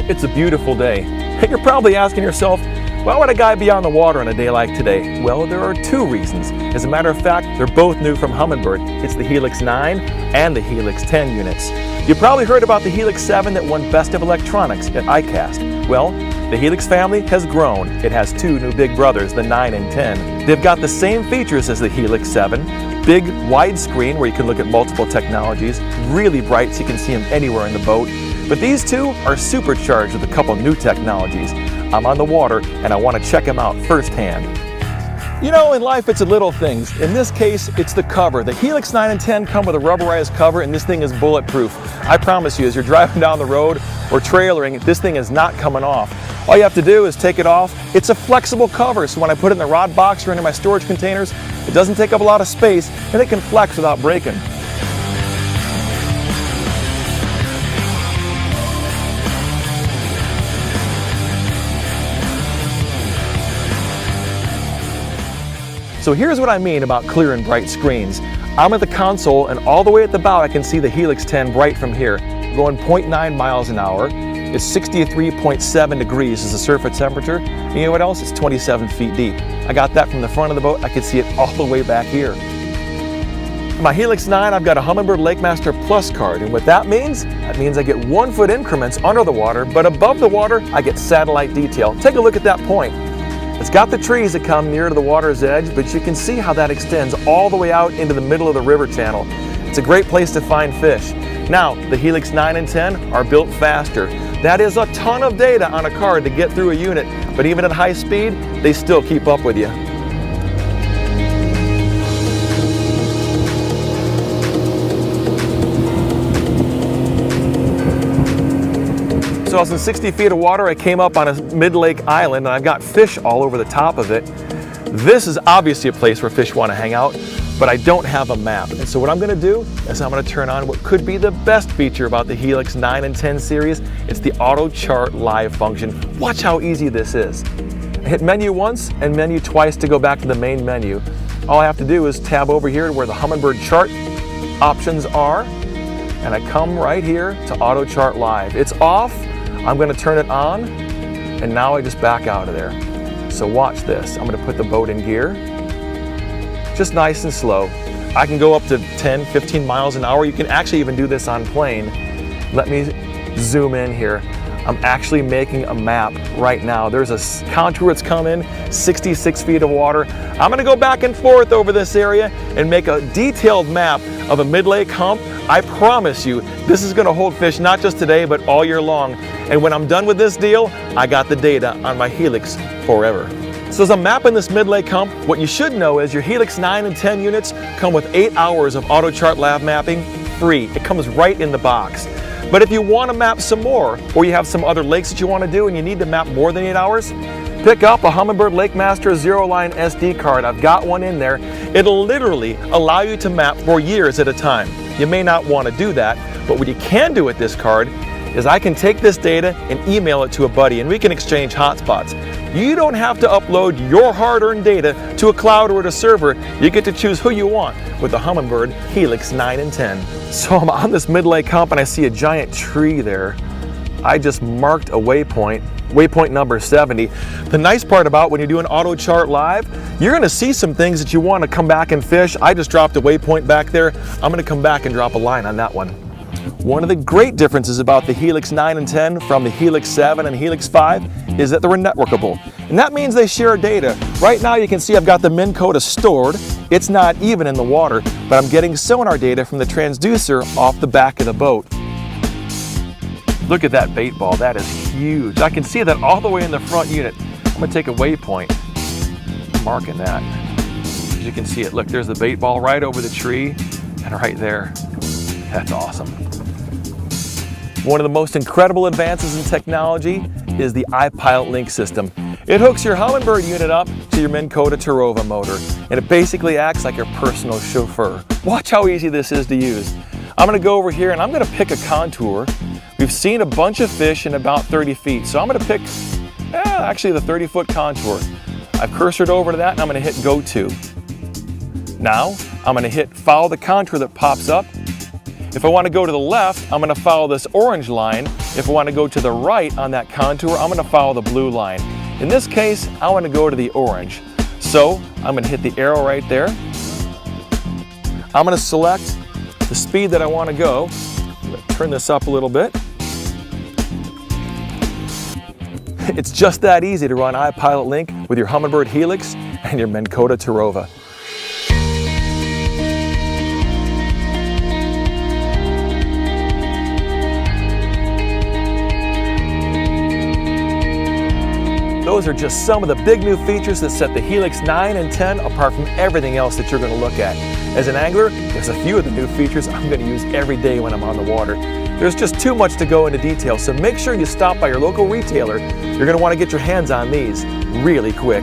it's a beautiful day. And you're probably asking yourself, why would a guy be on the water on a day like today? Well, there are two reasons. As a matter of fact, they're both new from Humminbird. It's the Helix 9 and the Helix 10 units. You probably heard about the Helix 7 that won Best of Electronics at ICAST. Well, the Helix family has grown. It has two new big brothers, the 9 and 10. They've got the same features as the Helix 7. Big widescreen where you can look at multiple technologies, really bright so you can see them anywhere in the boat. But these two are supercharged with a couple new technologies. I'm on the water and I want to check them out firsthand. You know, in life it's the little things. In this case, it's the cover. The Helix 9 and 10 come with a rubberized cover and this thing is bulletproof. I promise you, as you're driving down the road or trailering, this thing is not coming off. All you have to do is take it off. It's a flexible cover, so when I put it in the rod box or into my storage containers, it doesn't take up a lot of space and it can flex without breaking. So here's what I mean about clear and bright screens. I'm at the console and all the way at the bow I can see the Helix 10 bright from here, going 0.9 miles an hour. It's 63.7 degrees is the surface temperature. And you know what else? It's 27 feet deep. I got that from the front of the boat. I could see it all the way back here. For my Helix 9, I've got a Humminbird LakeMaster Plus card, and what that means I get 1 foot increments under the water, but above the water, I get satellite detail. Take a look at that point. It's got the trees that come near to the water's edge, but you can see how that extends all the way out into the middle of the river channel. It's a great place to find fish. Now, the Helix 9 and 10 are built faster. That is a ton of data on a card to get through a unit, but even at high speed, they still keep up with you. So I was in 60 feet of water. I came up on a mid-lake island and I've got fish all over the top of it. This is obviously a place where fish want to hang out, but I don't have a map. And so what I'm going to do is I'm going to turn on what could be the best feature about the Helix 9 and 10 series. It's the Auto Chart Live function. Watch how easy this is. I hit menu once and menu twice to go back to the main menu. All I have to do is tab over here to where the Humminbird chart options are, and I come right here to Auto Chart Live. It's off. I'm going to turn it on, and now I just back out of there. So watch this. I'm going to put the boat in gear, just nice and slow. I can go up to 10, 15 miles an hour. You can actually even do this on plane. Let me zoom in here. I'm actually making a map right now. There's a contour that's come in, 66 feet of water. I'm going to go back and forth over this area and make a detailed map of a mid-lake hump. I promise you, this is going to hold fish not just today, but all year long. And when I'm done with this deal, I got the data on my Helix forever. So as I'm mapping this mid-lake hump, what you should know is your Helix 9 and 10 units come with 8 hours of Auto Chart Lab mapping free. It comes right in the box. But if you want to map some more, or you have some other lakes that you want to do and you need to map more than 8 hours, pick up a Humminbird LakeMaster Zero Line SD card. I've got one in there. It'll literally allow you to map for years at a time. You may not want to do that, but what you can do with this card is I can take this data and email it to a buddy and we can exchange hotspots. You don't have to upload your hard-earned data to a cloud or to a server. You get to choose who you want with the Humminbird Helix 9 and 10. So I'm on this mid-lake hump and I see a giant tree there. I just marked a waypoint, waypoint number 70. The nice part about when you do an Auto Chart Live, you're going to see some things that you want to come back and fish. I just dropped a waypoint back there. I'm going to come back and drop a line on that one. One of the great differences about the Helix 9 and 10 from the Helix 7 and Helix 5 is that they're networkable. And that means they share data. Right now you can see I've got the Minn Kota stored. It's not even in the water, but I'm getting sonar data from the transducer off the back of the boat. Look at that bait ball, that is huge. I can see that all the way in the front unit. I'm gonna take a waypoint, marking that. As you can see it, look, there's the bait ball right over the tree and right there. That's awesome. One of the most incredible advances in technology is the iPilot Link system. It hooks your Humminbird unit up to your Minn Kota Tarova motor, and it basically acts like your personal chauffeur. Watch how easy this is to use. I'm gonna go over here and I'm gonna pick a contour. We've seen a bunch of fish in about 30 feet, so I'm gonna pick actually the 30-foot contour. I've cursored over to that and I'm gonna hit Go To. Now, I'm gonna hit follow the contour that pops up, If I want to go to the left, I'm going to follow this orange line. If I want to go to the right on that contour, I'm going to follow the blue line. In this case, I want to go to the orange. So I'm going to hit the arrow right there. I'm going to select the speed that I want to go. I'm going to turn this up a little bit. It's just that easy to run iPilot Link with your Humminbird Helix and your Minn Kota Terrova. Those are just some of the big new features that set the Helix 9 and 10 apart from everything else that you're going to look at. As an angler, there's a few of the new features I'm going to use every day when I'm on the water. There's just too much to go into detail, so make sure you stop by your local retailer. You're going to want to get your hands on these really quick.